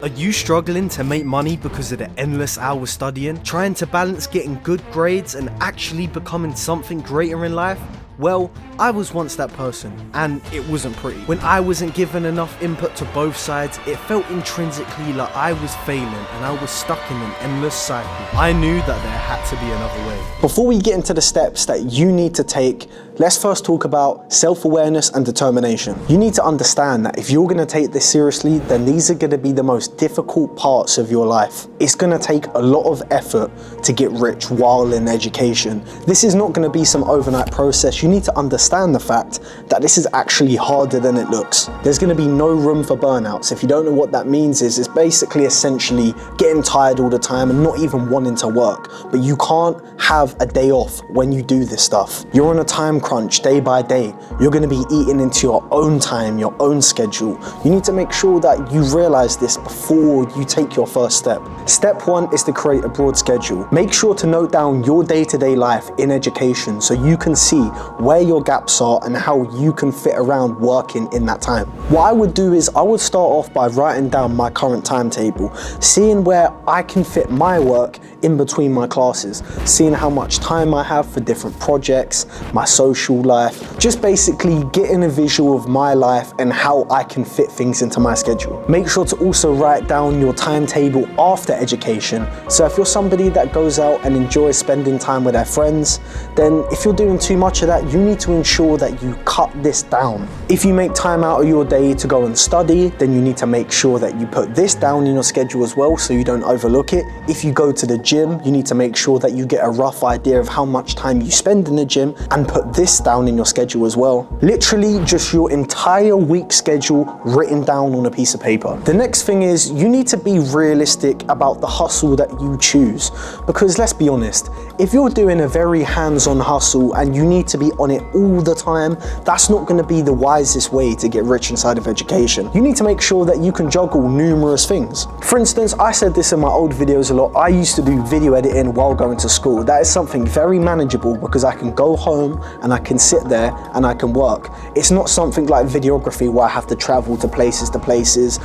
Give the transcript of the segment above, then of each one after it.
Are you struggling to make money because of the endless hours studying? Trying to balance getting good grades and actually becoming something greater in life? Well, I was once that person, and it wasn't pretty. When I wasn't given enough input to both sides, it felt intrinsically like I was failing and I was stuck in an endless cycle. I knew that there had to be another way. Before we get into the steps that you need to take, let's first talk about self-awareness and determination. You need to understand that if you're going to take this seriously, then these are going to be the most difficult parts of your life. It's going to take a lot of effort to get rich while in education. This is not going to be some overnight process. You need to understand the fact that this is actually harder than it looks. There's going to be no room for burnouts. If you don't know what that means, it's basically essentially getting tired all the time and not even wanting to work. But you can't have a day off when you do this stuff. You're on a time crunch day by day. You're going to be eating into your own time, your own schedule. You need to make sure that you realize this before you take your first step. Step one is to create a broad schedule. Make sure to note down your day-to-day life in education so you can see where your gaps are and how you can fit around working in that time. What I would do is I would start off by writing down my current timetable, seeing where I can fit my work in between my classes, seeing how much time I have for different projects, my social life, just basically getting a visual of my life and how I can fit things into my schedule. Make sure to also write down your timetable after education. So if you're somebody that goes out and enjoys spending time with their friends, then if you're doing too much of that, you need to ensure that you cut this down. If you make time out of your day to go and study, then you need to make sure that you put this down in your schedule as well so you don't overlook it. If you go to the gym, you need to make sure that you get a rough idea of how much time you spend in the gym and put this down in your schedule as well. Literally just your entire week schedule written down on a piece of paper. The next thing is you need to be realistic about the hustle that you choose, because let's be honest, if you're doing a very hands-on hustle and you need to be on it all the time, that's not going to be the wisest way to get rich inside of education. You need to make sure that you can juggle numerous things. For instance, I said this in my old videos a lot, I used to do video editing while going to school. That is something very manageable because I can go home and I can sit there and I can work. It's not something like videography where I have to travel to places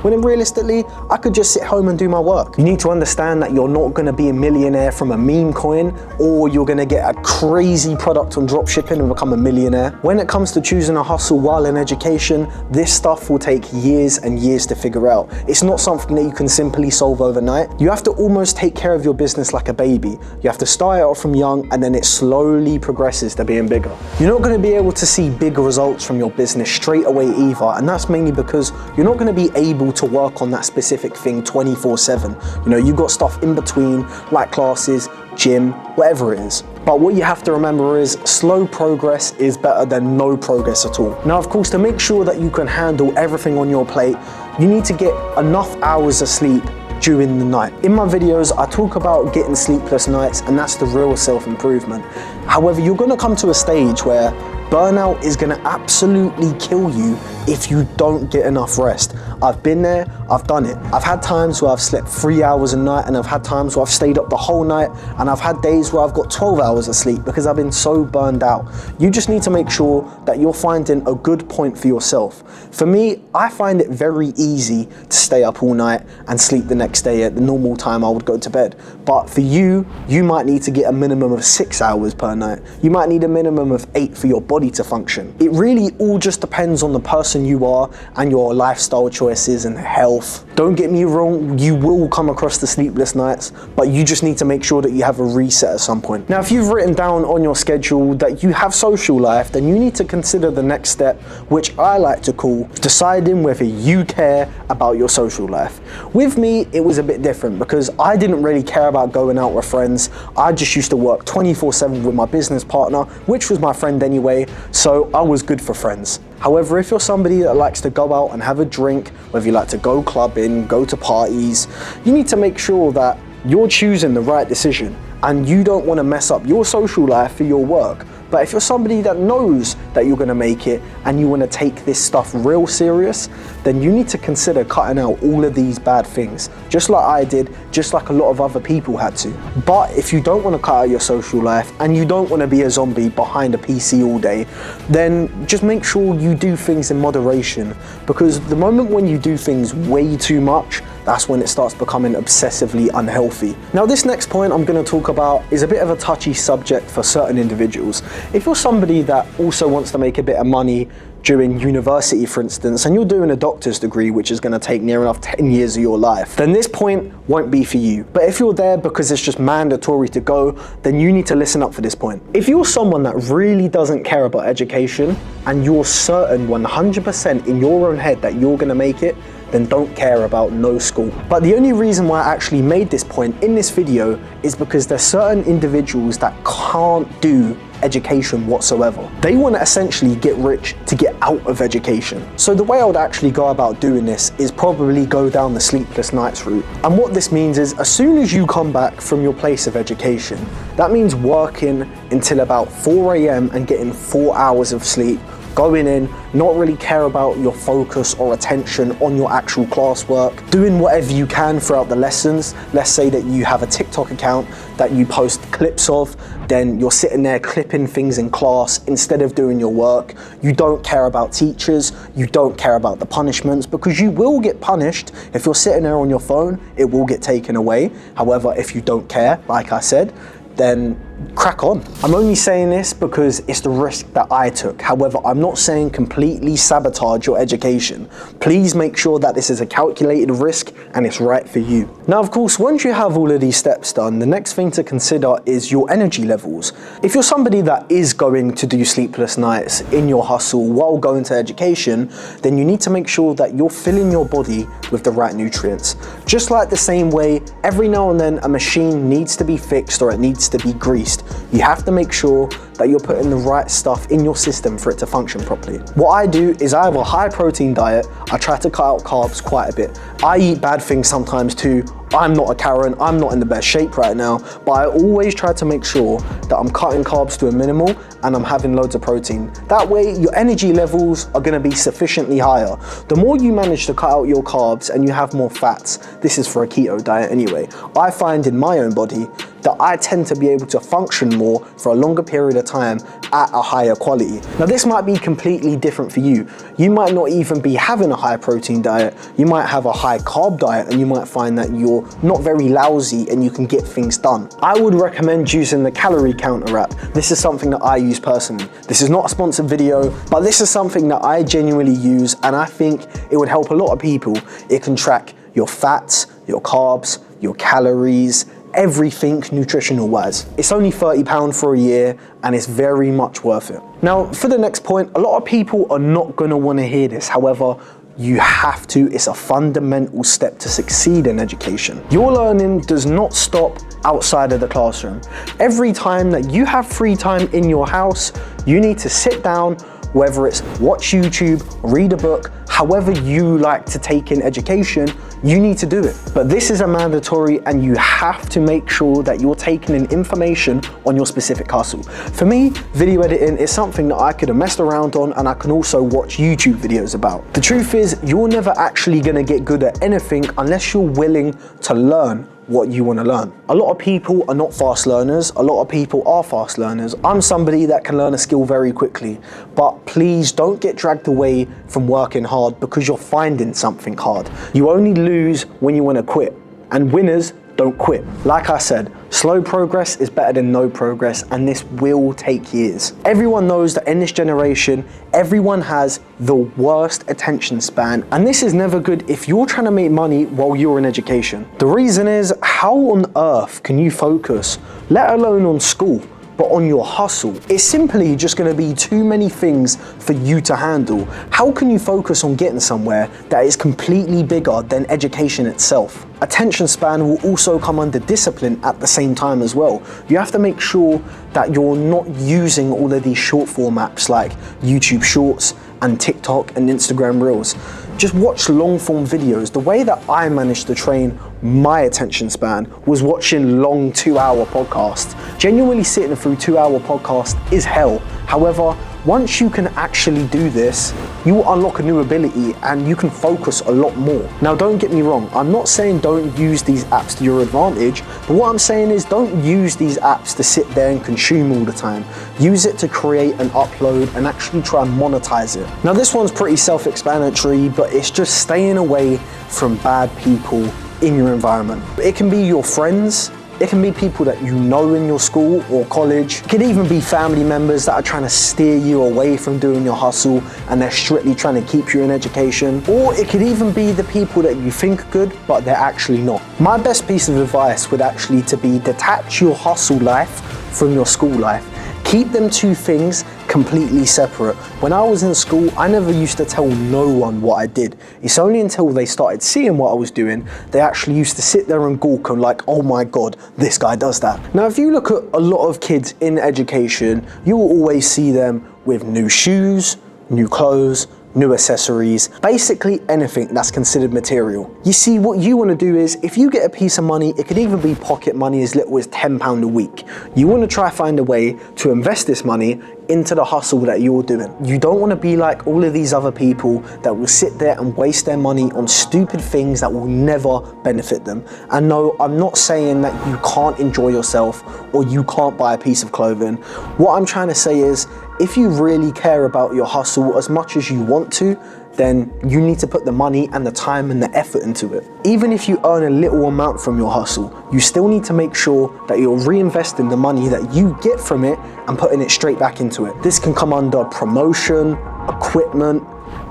when realistically I could just sit home and do my work. You need to understand that you're not going to be a millionaire from a meme coin, or you're going to get a crazy product on dropshipping and become a millionaire. When it comes to choosing a hustle while in education, this stuff will take years and years to figure out. It's not something that you can simply solve overnight. You have to almost take care of your business like a baby. You have to start out from young and then it slowly progresses to being bigger. You're not going to be able to see big results from your business straight away either, and that's mainly because you're not going to be able to work on that specific thing 24/7. You know, you've got stuff in between like classes, gym, whatever it is. But what you have to remember is slow progress is better than no progress at all. Now, of course, to make sure that you can handle everything on your plate, you need to get enough hours of sleep during the night. In my videos, I talk about getting sleepless nights, and that's the real self-improvement. However, you're gonna come to a stage where burnout is gonna absolutely kill you if you don't get enough rest. I've been there, I've done it. I've had times where I've slept 3 hours a night, and I've had times where I've stayed up the whole night, and I've had days where I've got 12 hours of sleep because I've been so burned out. You just need to make sure that you're finding a good point for yourself. For me, I find it very easy to stay up all night and sleep the next day at the normal time I would go to bed. But for you, you might need to get a minimum of 6 hours per night. You might need a minimum of 8 for your body to function. It really all just depends on the person you are and your lifestyle choices and health. Don't get me wrong, you will come across the sleepless nights, but you just need to make sure that you have a reset at some point. Now, if you've written down on your schedule that you have social life, then you need to consider the next step, which I like to call deciding whether you care about your social life. With me, it was a bit different because I didn't really care about going out with friends. I just used to work 24/7 with my business partner, which was my friend anyway, so I was good for friends. However, if you're somebody that likes to go out and have a drink, whether you like to go clubbing, go to parties, you need to make sure that you're choosing the right decision and you don't want to mess up your social life for your work. But if you're somebody that knows that you're going to make it and you want to take this stuff real serious, then you need to consider cutting out all of these bad things, just like I did, just like a lot of other people had to. But if you don't want to cut out your social life and you don't want to be a zombie behind a PC all day, then just make sure you do things in moderation, because the moment when you do things way too much, that's when it starts becoming obsessively unhealthy. Now, this next point I'm going to talk about is a bit of a touchy subject for certain individuals. If you're somebody that also wants to make a bit of money during university, for instance, and you're doing a doctor's degree, which is going to take near enough 10 years of your life, then this point won't be for you. But if you're there because it's just mandatory to go, then you need to listen up for this point. If you're someone that really doesn't care about education and you're certain 100% in your own head that you're going to make it, then don't care about no school. But the only reason why I actually made this point in this video is because there's certain individuals that can't do education whatsoever. They want to essentially get rich to get out of education. So the way I would actually go about doing this is probably go down the sleepless nights route. And what this means is, as soon as you come back from your place of education, that means working until about 4 a.m. and getting 4 hours of sleep, going in, not really care about your focus or attention on your actual classwork, doing whatever you can throughout the lessons. Let's say that you have a TikTok account that you post clips of, then you're sitting there clipping things in class instead of doing your work. You don't care about teachers, you don't care about the punishments, because you will get punished. If you're sitting there on your phone, it will get taken away. However, if you don't care, like I said, then crack on. I'm only saying this because it's the risk that I took. However, I'm not saying completely sabotage your education. Please make sure that this is a calculated risk and it's right for you. Now, of course, once you have all of these steps done, the next thing to consider is your energy levels. If you're somebody that is going to do sleepless nights in your hustle while going to education, then you need to make sure that you're filling your body with the right nutrients. Just like the same way, every now and then a machine needs to be fixed or it needs to be greased. You have to make sure that you're putting the right stuff in your system for it to function properly. What I do is I have a high protein diet. I try to cut out carbs quite a bit. I eat bad things sometimes too. I'm not a Karen, I'm not in the best shape right now, but I always try to make sure that I'm cutting carbs to a minimal and I'm having loads of protein. That way your energy levels are gonna be sufficiently higher. The more you manage to cut out your carbs and you have more fats, this is for a keto diet anyway, I find in my own body that I tend to be able to function more for a longer period of time at a higher quality. Now, this might be completely different for you. You might not even be having a high protein diet. You might have a high carb diet and you might find that you're not very lousy and you can get things done. I would recommend using the calorie counter app. This is something that I use personally. This is not a sponsored video, but this is something that I genuinely use and I think it would help a lot of people. It can track your fats, your carbs, your calories, everything nutritional wise. It's only £30 for a year and it's very much worth it. Now, for the next point, a lot of people are not going to want to hear this. However, you have to. It's a fundamental step to succeed in education. Your learning does not stop outside of the classroom. Every time that you have free time in your house, you need to sit down, whether it's watch YouTube, read a book, however you like to take in education, you need to do it. But this is a mandatory and you have to make sure that you're taking in information on your specific hustle. For me, video editing is something that I could have messed around on and I can also watch YouTube videos about. The truth is, you're never actually gonna get good at anything unless you're willing to learn what you want to learn. A lot of people are not fast learners. A lot of people are fast learners. I'm somebody that can learn a skill very quickly, but please don't get dragged away from working hard because you're finding something hard. You only lose when you want to quit, and winners don't quit. Like I said, slow progress is better than no progress, and this will take years. Everyone knows that in this generation, everyone has the worst attention span, and this is never good if you're trying to make money while you're in education. The reason is, how on earth can you focus, let alone on school, but on your hustle? It's simply just going to be too many things for you to handle. How can you focus on getting somewhere that is completely bigger than education itself? Attention span will also come under discipline at the same time as well. You have to make sure that you're not using all of these short form apps like YouTube Shorts and TikTok and Instagram Reels. Just watch long form videos. The way that I managed to train my attention span was watching long 2-hour podcasts. Genuinely sitting through 2-hour podcasts is hell. However, once you can actually do this, you will unlock a new ability and you can focus a lot more. Now, don't get me wrong, I'm not saying don't use these apps to your advantage, but what I'm saying is don't use these apps to sit there and consume all the time. Use it to create and upload and actually try and monetize it. Now, this one's pretty self-explanatory, but it's just staying away from bad people in your environment. It can be your friends, it can be people that you know in your school or college. It can even be family members that are trying to steer you away from doing your hustle and they're strictly trying to keep you in education. Or it could even be the people that you think are good, but they're actually not. My best piece of advice would actually to be detach your hustle life from your school life. Keep them two things completely separate. When I was in school, I never used to tell no one what I did. It's only until they started seeing what I was doing, they actually used to sit there and gawk and like, oh my God, this guy does that. Now, if you look at a lot of kids in education, you will always see them with new shoes, new clothes, new accessories, basically anything that's considered material. You see, what you want to do is, if you get a piece of money, it could even be pocket money as little as £10 a week. You want to try find a way to invest this money into the hustle that you're doing. You don't want to be like all of these other people that will sit there and waste their money on stupid things that will never benefit them. And no, I'm not saying that you can't enjoy yourself or you can't buy a piece of clothing. What I'm trying to say is, if you really care about your hustle as much as you want to, then you need to put the money and the time and the effort into it. Even if you earn a little amount from your hustle, you still need to make sure that you're reinvesting the money that you get from it and putting it straight back into it. This can come under promotion, equipment,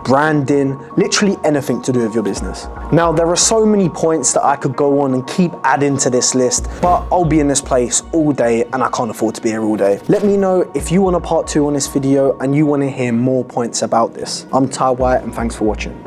branding, literally anything to do with your business. Now, there are so many points that I could go on and keep adding to this list, but I'll be in this place all day and I can't afford to be here all day. Let me know if you want a part 2 on this video and you want to hear more points about this. I'm Ty White and thanks for watching.